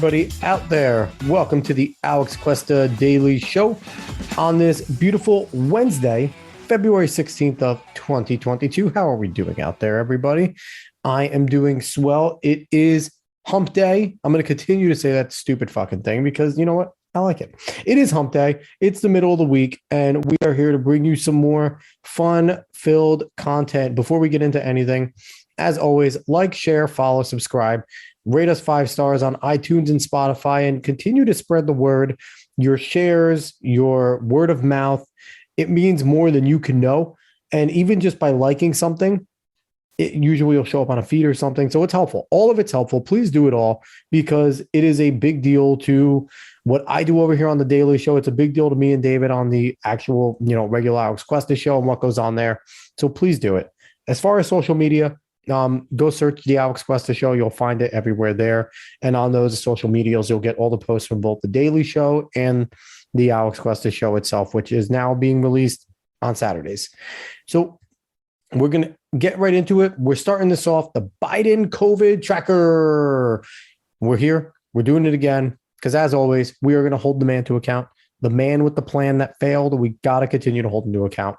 everybody out there. Welcome to the Alex Cuesta Daily Show on this beautiful Wednesday, February 16th of 2022. How are we doing out there, everybody? I am doing swell. It is hump day. I'm going to continue to say that stupid fucking thing because you know what? I like it. It is hump day. It's the middle of the week, and we are here to bring you some more fun-filled content. Before we get into anything, as always, like, share, follow, subscribe, rate us 5 stars on iTunes and Spotify, and continue to spread the word. Your shares, your word of mouth, it means more than you can know. And even just by liking something, it usually will show up on a feed or something. So it's helpful. All of it's helpful. Please do it all because it is a big deal to what I do over here on the Daily Show. It's a big deal to me and David on the actual, regular Alex Cuesta show and what goes on there. So please do it. As far as social media, go search the Alex Cuesta show. You'll find it everywhere there. And on those social medias, you'll get all the posts from both the Daily Show and the Alex Cuesta show itself, which is now being released on Saturdays. So we're going to get right into it. We're starting this off, the Biden COVID tracker. We're here. We're doing it again. Because as always, we are going to hold the man to account. The man with the plan that failed, we got to continue to hold him to account.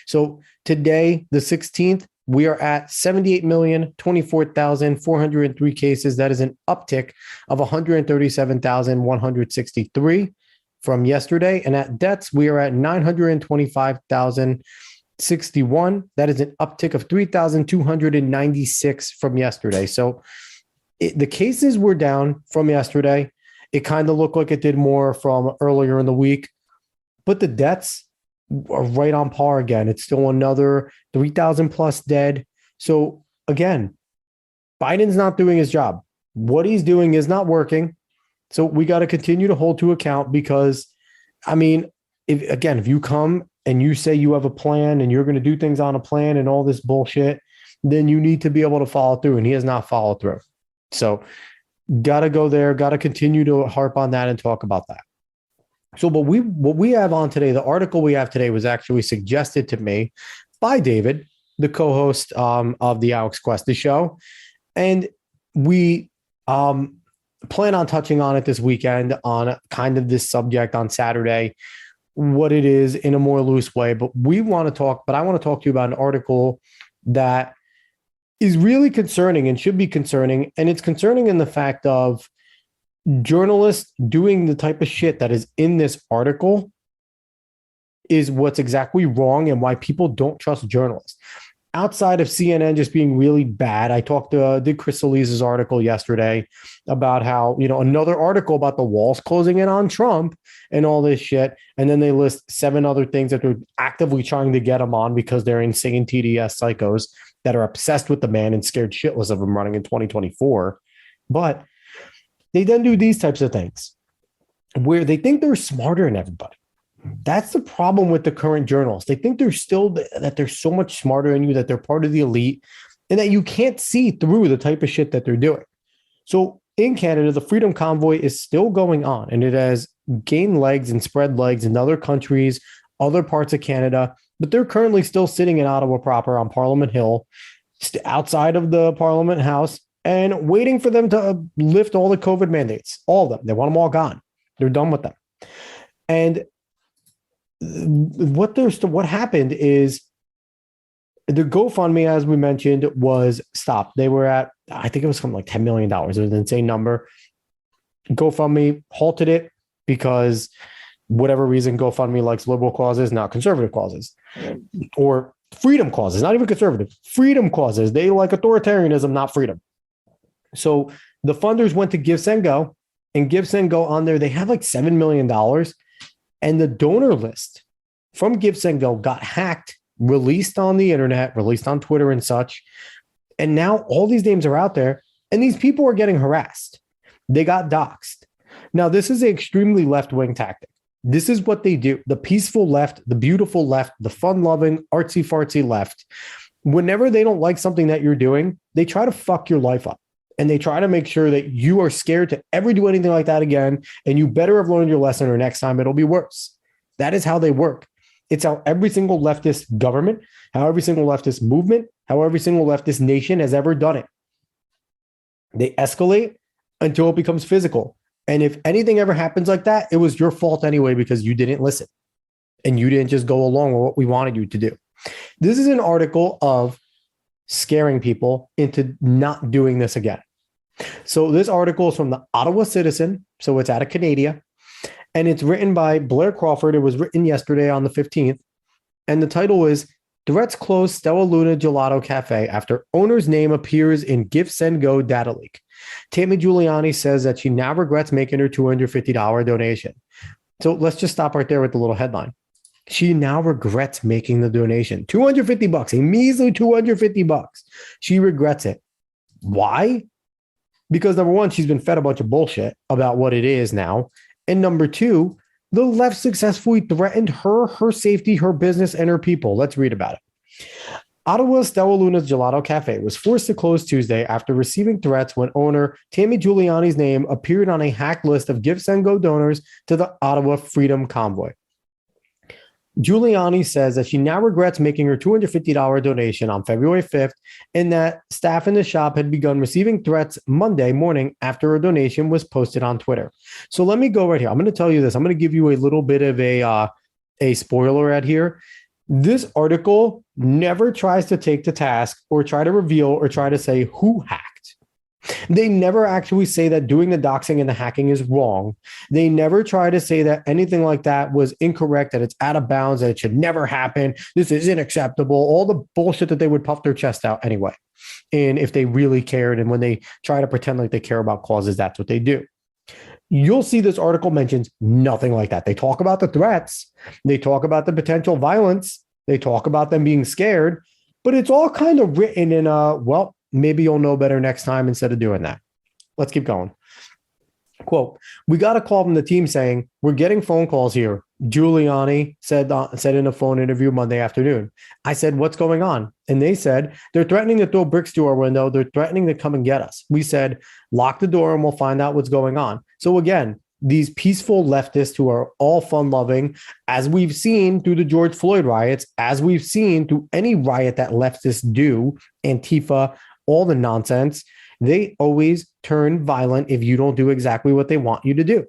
So today, the 16th, we are at 78,024,403 cases. That is an uptick of 137,163 from yesterday. And at deaths, we are at 925,061. That is an uptick of 3,296 from yesterday. So the cases were down from yesterday. It kind of looked like it did more from earlier in the week, but the deaths are right on par again. It's still another 3,000 plus dead. So again, Biden's not doing his job. What he's doing is not working. So we got to continue to hold to account because, if you come and you say you have a plan and you're going to do things on a plan and all this bullshit, then you need to be able to follow through. And he has not followed through. So got to go there, got to continue to harp on that and talk about that. So what we have on today, the article we have today was actually suggested to me by David, the co-host of the Alex Cuesta show. And we plan on touching on it this weekend on kind of this subject on Saturday, what it is in a more loose way. But I want to talk to you about an article that is really concerning and should be concerning. And it's concerning in the fact of journalists doing the type of shit that is in this article is what's exactly wrong and why people don't trust journalists. Outside of CNN just being really bad, I did Chris Solis's article yesterday about how, another article about the walls closing in on Trump and all this shit. And then they list 7 other things that they're actively trying to get him on because they're insane TDS psychos that are obsessed with the man and scared shitless of him running in 2024. But they then do these types of things where they think they're smarter than everybody. That's the problem with the current journalists. They think that they're so much smarter than you, that they're part of the elite, and that you can't see through the type of shit that they're doing. So in Canada, the Freedom Convoy is still going on, and it has gained legs and spread legs in other countries, other parts of Canada, but they're currently still sitting in Ottawa proper on Parliament Hill, outside of the Parliament House, and waiting for them to lift all the COVID mandates, all of them. They want them all gone. They're done with them. And what happened is the GoFundMe, as we mentioned, was stopped. They were at, I think it was something like $10 million. It was an insane number. GoFundMe halted it because whatever reason, GoFundMe likes liberal causes, not conservative causes, or freedom causes, not even conservative, freedom causes. They like authoritarianism, not freedom. So the funders went to Give, Send, Go, and Give, Send, Go on there. They have like $7 million. And the donor list from Give, Send, Go got hacked, released on the internet, released on Twitter and such. And now all these names are out there and these people are getting harassed. They got doxxed. Now, this is an extremely left-wing tactic. This is what they do. The peaceful left, the beautiful left, the fun-loving, artsy-fartsy left. Whenever they don't like something that you're doing, they try to fuck your life up. And they try to make sure that you are scared to ever do anything like that again. And you better have learned your lesson or next time it'll be worse. That is how they work. It's how every single leftist government, how every single leftist movement, how every single leftist nation has ever done it. They escalate until it becomes physical. And if anything ever happens like that, it was your fault anyway, because you didn't listen and you didn't just go along with what we wanted you to do. This is an article of scaring people into not doing this again. So this article is from the Ottawa Citizen. So it's out of Canada. And it's written by Blair Crawford. It was written yesterday on the 15th. And the title is Threats Close Stella Luna Gelato Cafe After Owner's Name Appears in Give Send Go Data Leak. Tammy Giuliani says that she now regrets making her $250 donation. So let's just stop right there with the little headline. She now regrets making the donation. $250, a measly $250. She regrets it. Why? Because number one, she's been fed a bunch of bullshit about what it is now. And number two, the left successfully threatened her, her safety, her business, and her people. Let's read about it. Ottawa's Stella Luna's Gelato Cafe was forced to close Tuesday after receiving threats when owner Tammy Giuliani's name appeared on a hacked list of Give Send Go donors to the Ottawa Freedom Convoy. Giuliani says that she now regrets making her $250 donation on February 5th and that staff in the shop had begun receiving threats Monday morning after her donation was posted on Twitter. So let me go right here. I'm going to tell you this. I'm going to give you a little bit of a spoiler ad here. This article never tries to take to task or try to reveal or try to say who hacked. They never actually say that doing the doxing and the hacking is wrong. They never try to say that anything like that was incorrect, that it's out of bounds, that it should never happen. This is unacceptable. All the bullshit that they would puff their chest out anyway. And if they really cared, and when they try to pretend like they care about causes, that's what they do. You'll see this article mentions nothing like that. They talk about the threats. They talk about the potential violence. They talk about them being scared, but it's all kind of written in well, maybe you'll know better next time instead of doing that. Let's keep going. Quote, we got a call from the team saying, we're getting phone calls here. Giuliani said in a phone interview Monday afternoon. I said, what's going on? And they said, they're threatening to throw bricks to our window. They're threatening to come and get us. We said, lock the door and we'll find out what's going on. So again, these peaceful leftists who are all fun-loving, as we've seen through the George Floyd riots, as we've seen through any riot that leftists do, Antifa, all the nonsense, they always turn violent if you don't do exactly what they want you to do.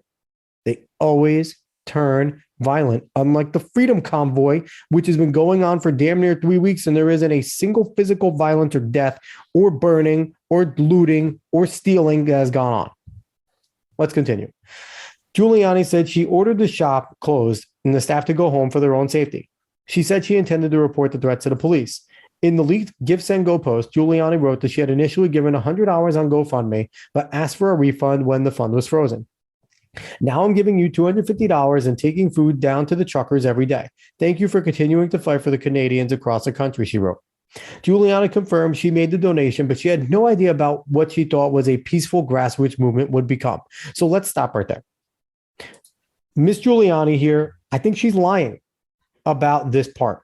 They always turn violent, unlike the Freedom Convoy, which has been going on for damn near 3 weeks, and there isn't a single physical violence or death or burning or looting or stealing that has gone on. Let's continue. Giuliani said she ordered the shop closed and the staff to go home for their own safety. She said she intended to report the threats to the police. In the leaked Give Send Go post, Giuliani wrote that she had initially given $100 on GoFundMe, but asked for a refund when the fund was frozen. Now I'm giving you $250 and taking food down to the truckers every day. Thank you for continuing to fight for the Canadians across the country, she wrote. Giuliani confirmed she made the donation, but she had no idea about what she thought was a peaceful grassroots movement would become. So let's stop right there. Miss Giuliani here, I think she's lying about this part.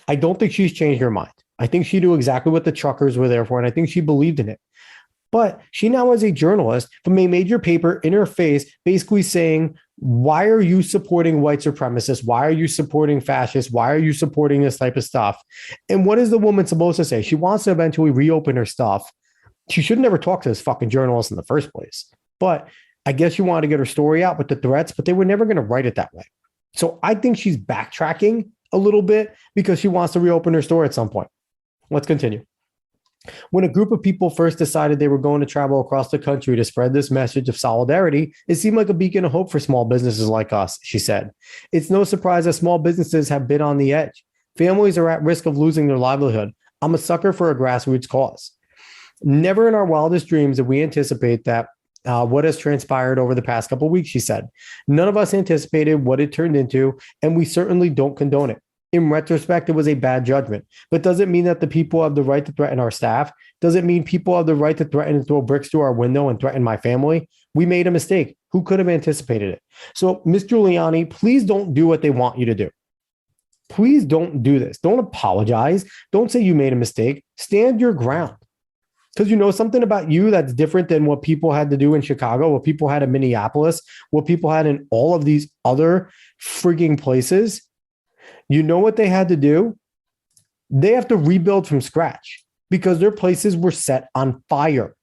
I don't think she's changed her mind. I think she knew exactly what the truckers were there for, and I think she believed in it. But she now is a journalist from a major paper in her face, basically saying, why are you supporting white supremacists? Why are you supporting fascists? Why are you supporting this type of stuff? And what is the woman supposed to say? She wants to eventually reopen her stuff. She should never talk to this fucking journalist in the first place. But I guess she wanted to get her story out with the threats, but they were never going to write it that way. So I think she's backtracking a little bit because she wants to reopen her store at some point. Let's continue. When a group of people first decided they were going to travel across the country to spread this message of solidarity, it seemed like a beacon of hope for small businesses like us, she said. It's no surprise that small businesses have been on the edge. Families are at risk of losing their livelihood. I'm a sucker for a grassroots cause. Never in our wildest dreams did we anticipate that what has transpired over the past couple of weeks, she said. None of us anticipated what it turned into, and we certainly don't condone it. In retrospect, it was a bad judgment. But does it mean that the people have the right to threaten our staff? Does it mean people have the right to threaten and throw bricks through our window and threaten my family? We made a mistake. Who could have anticipated it? So, Ms. Giuliani, please don't do what they want you to do. Please don't do this. Don't apologize. Don't say you made a mistake. Stand your ground. Because you know something about you that's different than what people had to do in Chicago, what people had in Minneapolis, what people had in all of these other frigging places. You know what they had to do? They have to rebuild from scratch because their places were set on fire.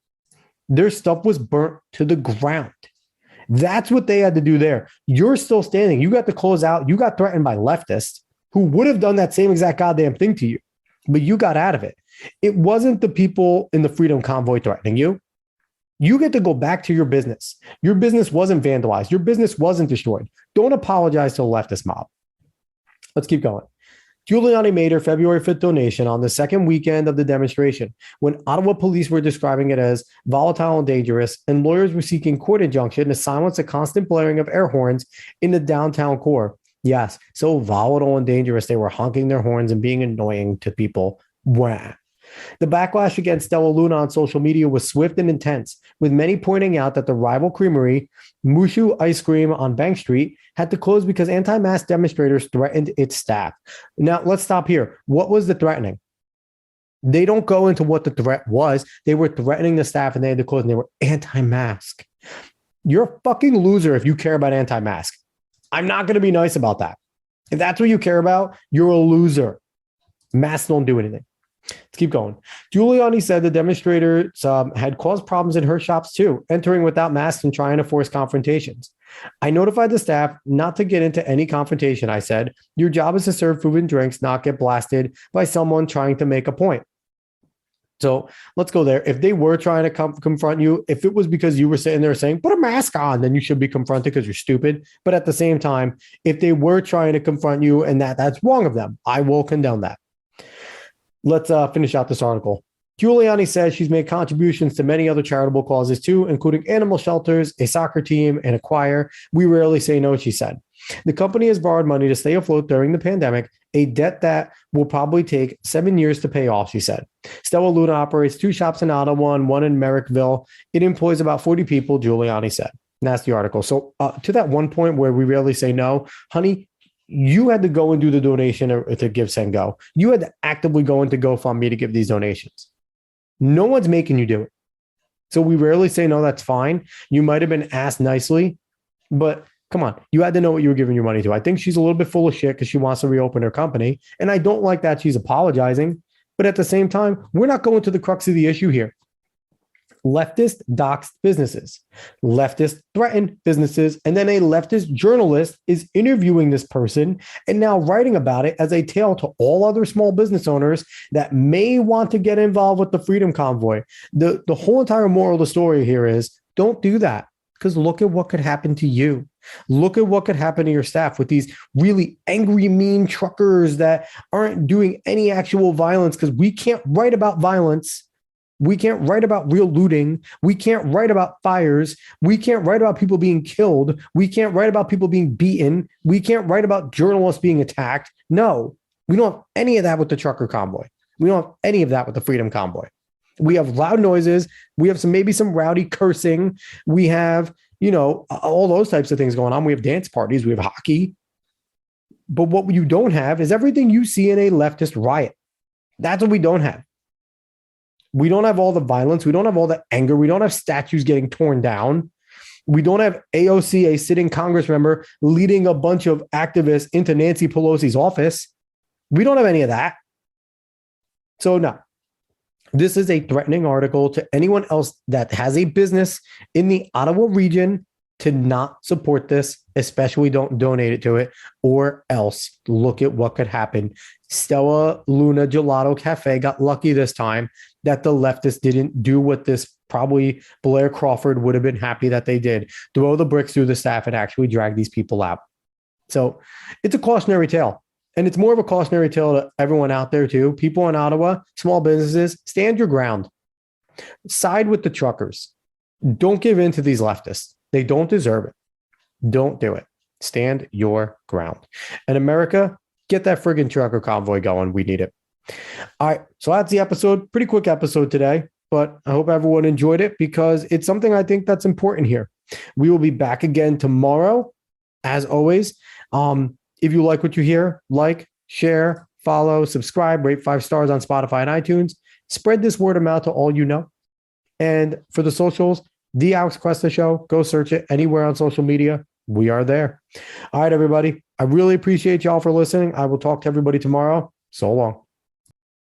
Their stuff was burnt to the ground. That's what they had to do there. You're still standing. You got to close out. You got threatened by leftists who would have done that same exact goddamn thing to you, but you got out of it. It wasn't the people in the Freedom Convoy threatening you. You get to go back to your business. Your business wasn't vandalized. Your business wasn't destroyed. Don't apologize to the leftist mob. Let's keep going. Giuliani made her February 5th donation on the second weekend of the demonstration when Ottawa police were describing it as volatile and dangerous, and lawyers were seeking court injunction to silence the constant blaring of air horns in the downtown core. Yes, so volatile and dangerous, they were honking their horns and being annoying to people. Wah. The backlash against Stella Luna on social media was swift and intense, with many pointing out that the rival creamery, Mushu Ice Cream on Bank Street, had to close because anti-mask demonstrators threatened its staff. Now, let's stop here. What was the threatening? They don't go into what the threat was. They were threatening the staff and they had to close, and they were anti-mask. You're a fucking loser if you care about anti-mask. I'm not going to be nice about that. If that's what you care about, you're a loser. Masks don't do anything. Let's keep going. Giuliani said the demonstrators had caused problems in her shops too, entering without masks and trying to force confrontations. I notified the staff not to get into any confrontation. I said, your job is to serve food and drinks, not get blasted by someone trying to make a point. So let's go there. If they were trying to confront you, if it was because you were sitting there saying, put a mask on, then you should be confronted because you're stupid. But at the same time, if they were trying to confront you and that's wrong of them, I will condone that. Let's finish out this article. Giuliani says she's made contributions to many other charitable causes too, including animal shelters, a soccer team, and a choir. We rarely say no, she said. The company has borrowed money to stay afloat during the pandemic, a debt that will probably take 7 years to pay off, she said. Stella Luna operates 2 shops in Ottawa and 1 in Merrickville. It employs about 40 people, Giuliani said. And that's the article. So to that one point where we rarely say no, honey, you had to go and do the donation to Give, Send, Go. You had to actively go into GoFundMe to give these donations. No one's making you do it. So we rarely say no, that's fine. You might have been asked nicely, but come on, you had to know what you were giving your money to. I think she's a little bit full of shit because she wants to reopen her company. And I don't like that she's apologizing. But at the same time, we're not going to the crux of the issue here. Leftist doxed businesses. Leftist threatened businesses. And then a leftist journalist is interviewing this person and now writing about it as a tale to all other small business owners that may want to get involved with the Freedom Convoy. The whole entire moral of the story here is don't do that, because look at what could happen to you. Look at what could happen to your staff with these really angry, mean truckers that aren't doing any actual violence, because we can't write about violence. We can't write about real looting. We can't write about fires. We can't write about people being killed. We can't write about people being beaten. We can't write about journalists being attacked. No, we don't have any of that with the trucker convoy. We don't have any of that with the Freedom Convoy. We have loud noises. We have maybe some rowdy cursing. We have, all those types of things going on. We have dance parties. We have hockey. But what you don't have is everything you see in a leftist riot. That's what we don't have. We don't have all the violence. We don't have all the anger. We don't have statues getting torn down. We don't have AOC, a sitting Congress member, leading a bunch of activists into Nancy Pelosi's office. We don't have any of that. So no, this is a threatening article to anyone else that has a business in the Ottawa region to not support this, especially don't donate it to it, or else look at what could happen. Stella Luna Gelato Cafe got lucky this time that the leftists didn't do what this probably Blair Crawford would have been happy that they did, throw the bricks through the staff and actually drag these people out. So it's a cautionary tale. And it's more of a cautionary tale to everyone out there too. People in Ottawa, small businesses, stand your ground. Side with the truckers. Don't give in to these leftists. They don't deserve it. Don't do it. Stand your ground. And America, get that friggin' trucker convoy going. We need it. All right. So that's the episode. Pretty quick episode today, but I hope everyone enjoyed it because it's something I think that's important here. We will be back again tomorrow, as always. If you like what you hear, like, share, follow, subscribe, rate 5 stars on Spotify and iTunes. Spread this word of mouth to all you know. And for the socials, The Alex Cuesta Show, go search it anywhere on social media. We are there. All right, everybody. I really appreciate y'all for listening. I will talk to everybody tomorrow. So long.